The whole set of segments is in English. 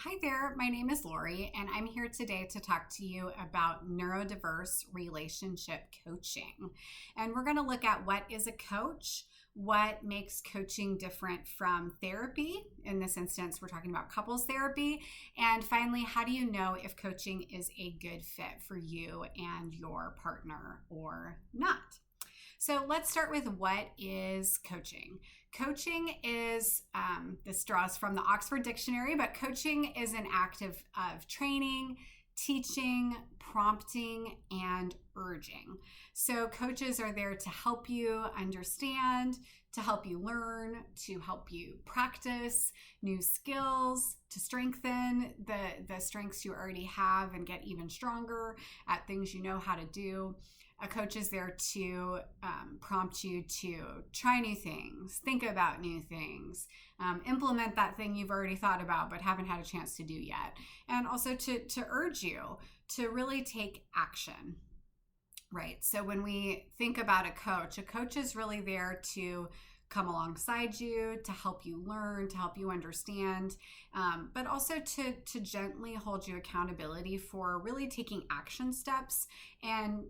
Hi there, my name is Lori, and I'm here today to talk to you about neurodiverse relationship coaching. And we're going to look at what is a coach, what makes coaching different from therapy. In this instance, we're talking about couples therapy. And finally, how do you know if coaching is a good fit for you and your partner or not? So let's start with what is coaching. Coaching is, this draws from the Oxford Dictionary, but coaching is an act of training, teaching, prompting, and urging. So coaches are there to help you understand, to help you learn, to help you practice new skills, to strengthen the strengths you already have and get even stronger at things you know how to do. A coach is there to prompt you to try new things, think about new things, implement that thing you've already thought about but haven't had a chance to do yet, and also to urge you to really take action, right? So when we think about a coach is really there to come alongside you, to help you learn, to help you understand, but also to gently hold you accountability for really taking action steps and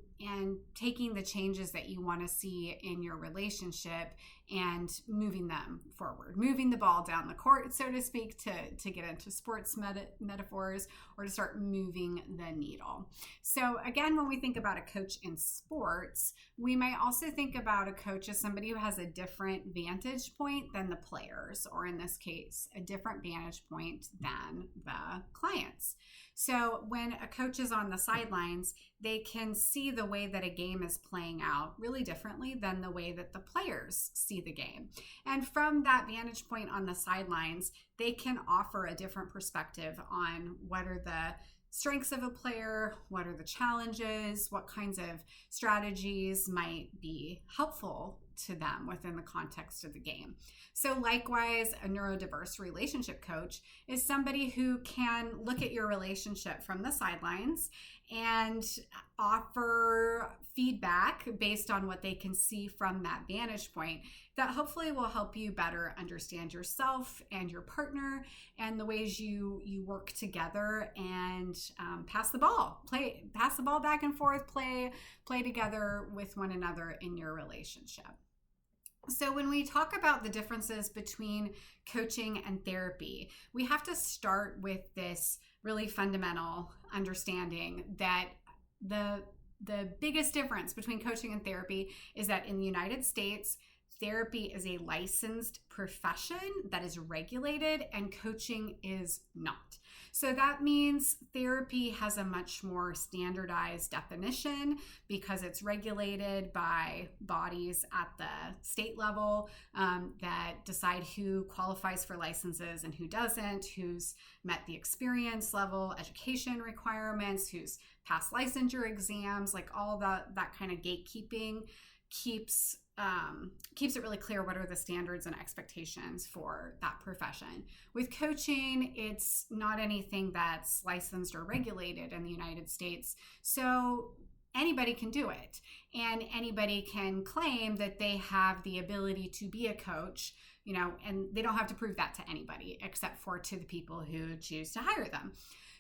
taking the changes that you want to see in your relationship and moving them forward, moving the ball down the court, so to speak, to get into sports metaphors, or to start moving the needle. So again, when we think about a coach in sports, we might also think about a coach as somebody who has a different vantage point than the players, or in this case, a different vantage point than the clients. So when a coach is on the sidelines, they can see the way that a game is playing out really differently than the way that the players see the game. And from that vantage point on the sidelines, they can offer a different perspective on what are the strengths of a player, what are the challenges, what kinds of strategies might be helpful to them within the context of the game. So likewise, a neurodiverse relationship coach is somebody who can look at your relationship from the sidelines and offer feedback based on what they can see from that vantage point that hopefully will help you better understand yourself and your partner and the ways you work together and pass the ball back and forth, play together with one another in your relationship. So when we talk about the differences between coaching and therapy, we have to start with this really fundamental understanding that the biggest difference between coaching and therapy is that in the United States, therapy is a licensed profession that is regulated and coaching is not. So that means therapy has a much more standardized definition because it's regulated by bodies at the state level that decide who qualifies for licenses and who doesn't, who's met the experience level, education requirements, who's passed licensure exams, like all that kind of gatekeeping keeps it really clear what are the standards and expectations for that profession. With coaching, it's not anything that's licensed or regulated in the United States, so anybody can do it, and anybody can claim that they have the ability to be a coach, and they don't have to prove that to anybody except for to the people who choose to hire them.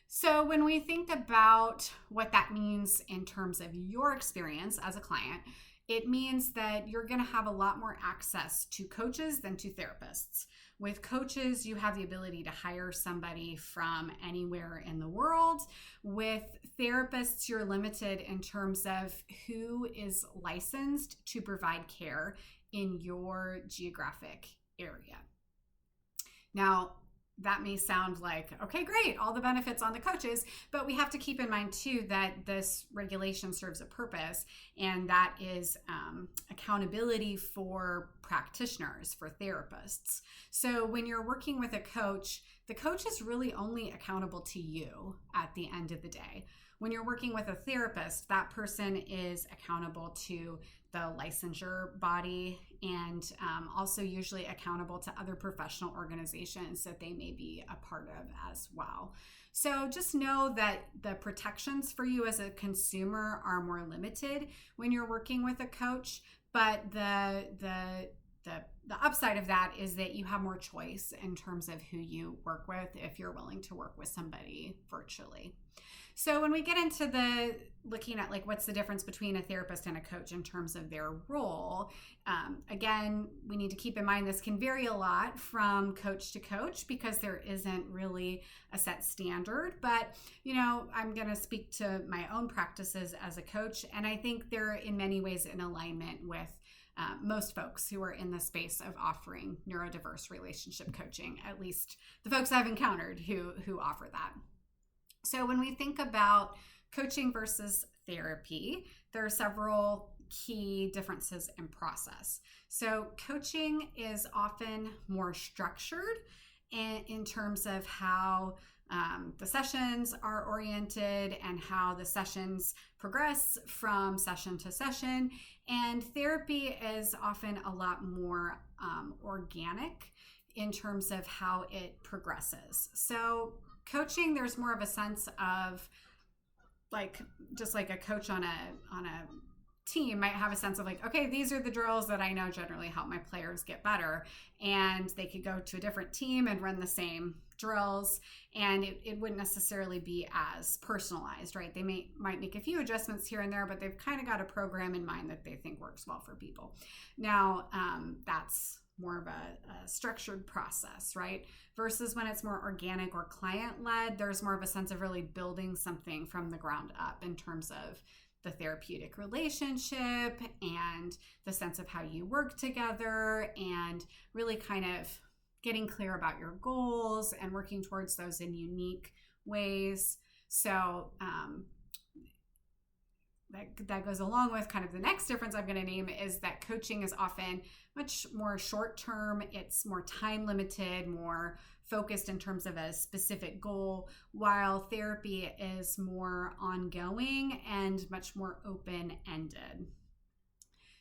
So when we think about what that means in terms of your experience as a client, it means that you're going to have a lot more access to coaches than to therapists. With coaches, you have the ability to hire somebody from anywhere in the world. With therapists, you're limited in terms of who is licensed to provide care in your geographic area. Now, that may sound like, okay, great, all the benefits on the coaches, but we have to keep in mind too that this regulation serves a purpose, and that is accountability for practitioners, for therapists. So when you're working with a coach, the coach is really only accountable to you at the end of the day. When you're working with a therapist, that person is accountable to the licensure body and also usually accountable to other professional organizations that they may be a part of as well. So just know that the protections for you as a consumer are more limited when you're working with a coach, but the the upside of that is that you have more choice in terms of who you work with if you're willing to work with somebody virtually. So when we get into the looking at like what's the difference between a therapist and a coach in terms of their role, again, we need to keep in mind this can vary a lot from coach to coach because there isn't really a set standard. But, I'm going to speak to my own practices as a coach, and I think they're in many ways in alignment with most folks who are in the space of offering neurodiverse relationship coaching, at least the folks I've encountered who offer that. So when we think about coaching versus therapy, there are several key differences in process. So coaching is often more structured in terms of how the sessions are oriented and how the sessions progress from session to session. And therapy is often a lot more organic in terms of how it progresses. So coaching, there's more of a sense of just like a coach on a team might have a sense of like, okay, these are the drills that I know generally help my players get better. And they could go to a different team and run the same drills, and it wouldn't necessarily be as personalized, right? They might make a few adjustments here and there, but they've kind of got a program in mind that they think works well for people. Now, that's more of a structured process, right? Versus when it's more organic or client-led, there's more of a sense of really building something from the ground up in terms of the therapeutic relationship and the sense of how you work together and really kind of getting clear about your goals and working towards those in unique ways. So that goes along with kind of the next difference I'm going to name is that coaching is often much more short-term. It's more time limited, more focused in terms of a specific goal, while therapy is more ongoing and much more open-ended.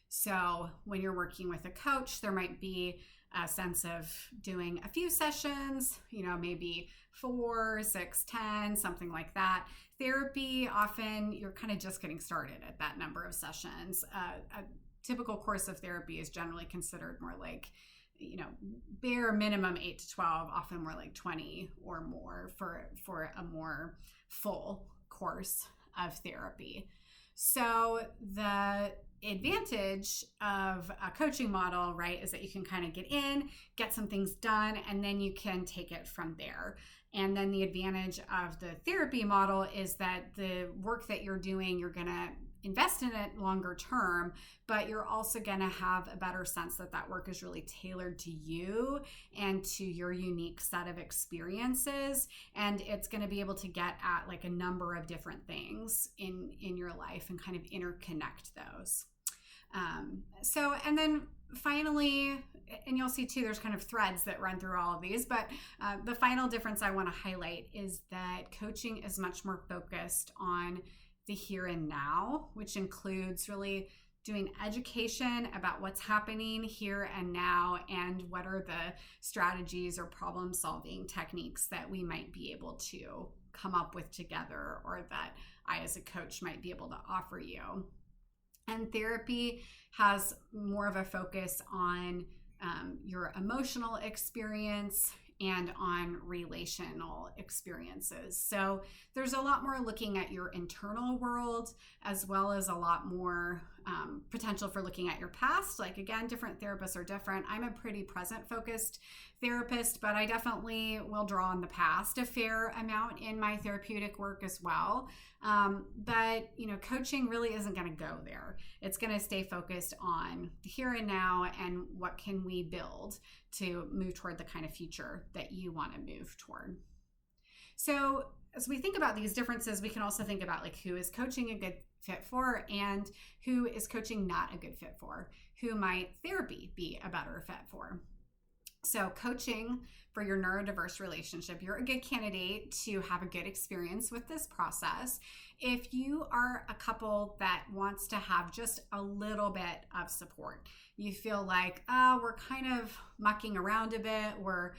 So when you're working with a coach, there might be a sense of doing a few sessions, maybe 4, 6, 10, something like that. Therapy, often you're kind of just getting started at that number of sessions. A typical course of therapy is generally considered more like, bare minimum 8 to 12, often more like 20 or more for a more full course of therapy. So the advantage of a coaching model, right, is that you can kind of get in, get some things done, and then you can take it from there. And then the advantage of the therapy model is that the work that you're doing, you're going to invest in it longer term, but you're also going to have a better sense that work is really tailored to you and to your unique set of experiences. And it's going to be able to get at like a number of different things in your life and kind of interconnect those. And then finally, and you'll see too, there's kind of threads that run through all of these, but the final difference I want to highlight is that coaching is much more focused on the here and now, which includes really doing education about what's happening here and now and what are the strategies or problem solving techniques that we might be able to come up with together or that I as a coach might be able to offer you. And therapy has more of a focus on your emotional experience and on relational experiences. So there's a lot more looking at your internal world, as well as a lot more potential for looking at your past. Like, again, different therapists are different. I'm a pretty present-focused therapist, but I definitely will draw on the past a fair amount in my therapeutic work as well. But coaching really isn't going to go there. It's going to stay focused on the here and now and what can we build to move toward the kind of future that you want to move toward. So as we think about these differences, we can also think about like who is coaching a good fit for and who is coaching not a good fit for. Who might therapy be a better fit for? So coaching for your neurodiverse relationship, you're a good candidate to have a good experience with this process. If you are a couple that wants to have just a little bit of support, you feel like, we're kind of mucking around a bit, we're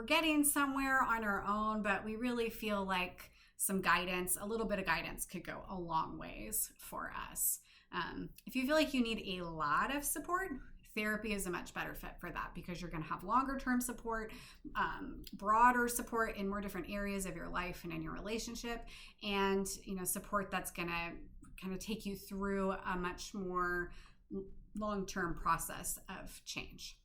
getting somewhere on our own, but we really feel like some guidance, a little bit of guidance could go a long ways for us. If you feel like you need a lot of support, Therapy is a much better fit for that because you're going to have longer term support, broader support in more different areas of your life and in your relationship, and support that's going to kind of take you through a much more long-term process of change.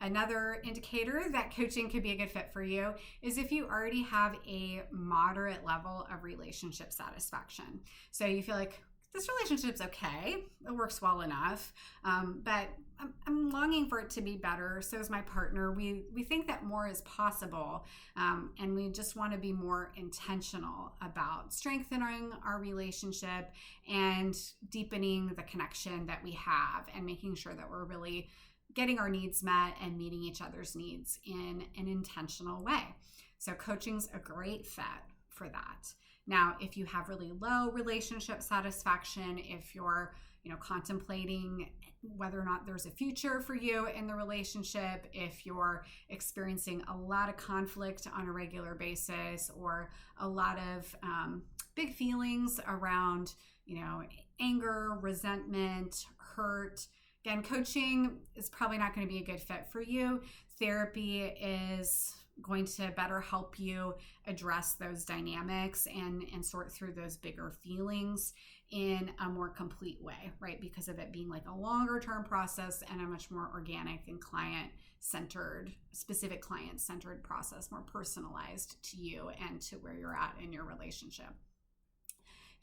Another indicator that coaching could be a good fit for you is if you already have a moderate level of relationship satisfaction. So you feel like this relationship's okay, it works well enough, but I'm longing for it to be better. So is my partner. We think that more is possible, and we just want to be more intentional about strengthening our relationship and deepening the connection that we have and making sure that we're really getting our needs met and meeting each other's needs in an intentional way. So coaching's a great fit for that. Now, if you have really low relationship satisfaction, if you're, contemplating whether or not there's a future for you in the relationship, if you're experiencing a lot of conflict on a regular basis or a lot of big feelings around, anger, resentment, hurt, again, coaching is probably not going to be a good fit for you. Therapy is going to better help you address those dynamics and sort through those bigger feelings in a more complete way, right? Because of it being like a longer term process and a much more organic and specific client-centered process, more personalized to you and to where you're at in your relationship.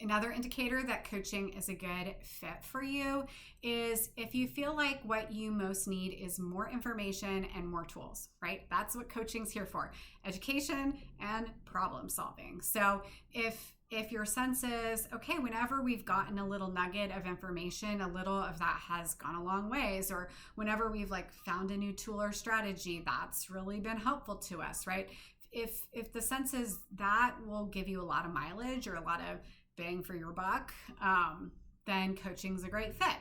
Another indicator that coaching is a good fit for you is if you feel like what you most need is more information and more tools, right? That's what coaching's here for, education and problem solving. So if your sense is, okay, whenever we've gotten a little nugget of information, a little of that has gone a long ways, or whenever we've found a new tool or strategy, that's really been helpful to us, right? If the sense is that will give you a lot of mileage or a lot of bang for your buck, then coaching's a great fit.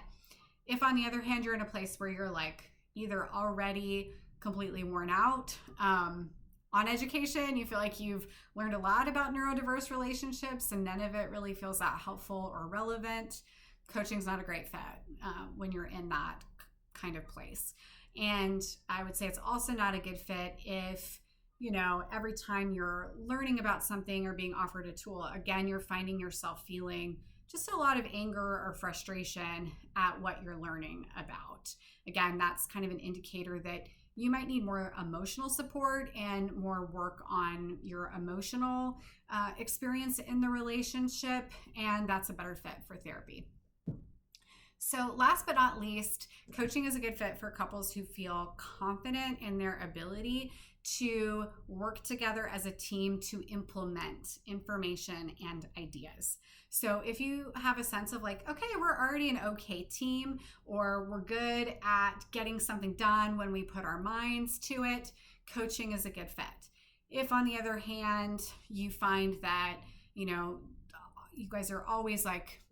If on the other hand, you're in a place where you're either already completely worn out on education, you feel like you've learned a lot about neurodiverse relationships and none of it really feels that helpful or relevant, coaching's not a great fit when you're in that kind of place. And I would say it's also not a good fit if every time you're learning about something or being offered a tool, again, you're finding yourself feeling just a lot of anger or frustration at what you're learning about. Again, that's kind of an indicator that you might need more emotional support and more work on your emotional experience in the relationship, and that's a better fit for therapy. So last but not least, coaching is a good fit for couples who feel confident in their ability to work together as a team to implement information and ideas. So if you have a sense of okay, we're already an okay team, or we're good at getting something done when we put our minds to it, coaching is a good fit. If on the other hand, you find that, you guys are always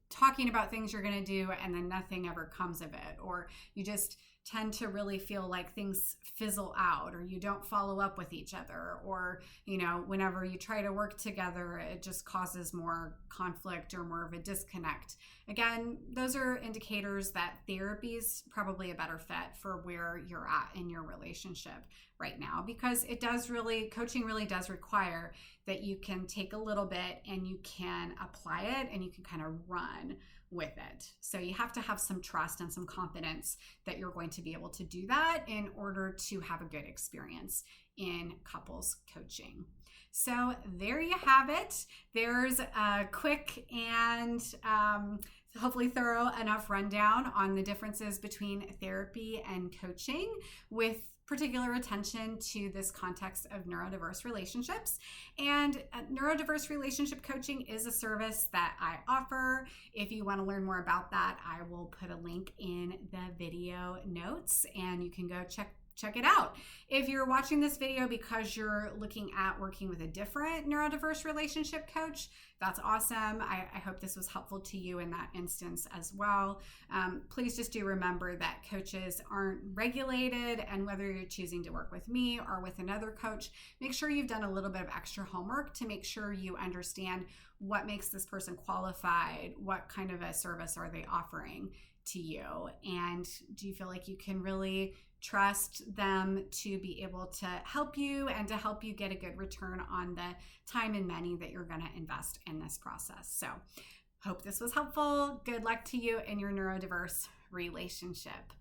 talking about things you're going to do and then nothing ever comes of it, or you just tend to really feel like things fizzle out, or you don't follow up with each other, or whenever you try to work together it just causes more conflict or more of a disconnect. Again, those are indicators that therapy's probably a better fit for where you're at in your relationship right now, because coaching really does require that you can take a little bit and you can apply it and you can kind of run with it. So you have to have some trust and some confidence that you're going to be able to do that in order to have a good experience in couples coaching. So there you have it. There's a quick and hopefully thorough enough rundown on the differences between therapy and coaching, with particular attention to this context of neurodiverse relationships. And neurodiverse relationship coaching is a service that I offer. If you want to learn more about that, I will put a link in the video notes and you can go check it out. If you're watching this video because you're looking at working with a different neurodiverse relationship coach, that's awesome. I hope this was helpful to you in that instance as well. Please just do remember that coaches aren't regulated, and whether you're choosing to work with me or with another coach, make sure you've done a little bit of extra homework to make sure you understand what makes this person qualified, what kind of a service are they offering to you? And do you feel like you can really trust them to be able to help you and to help you get a good return on the time and money that you're going to invest in this process? So hope this was helpful. Good luck to you in your neurodiverse relationship.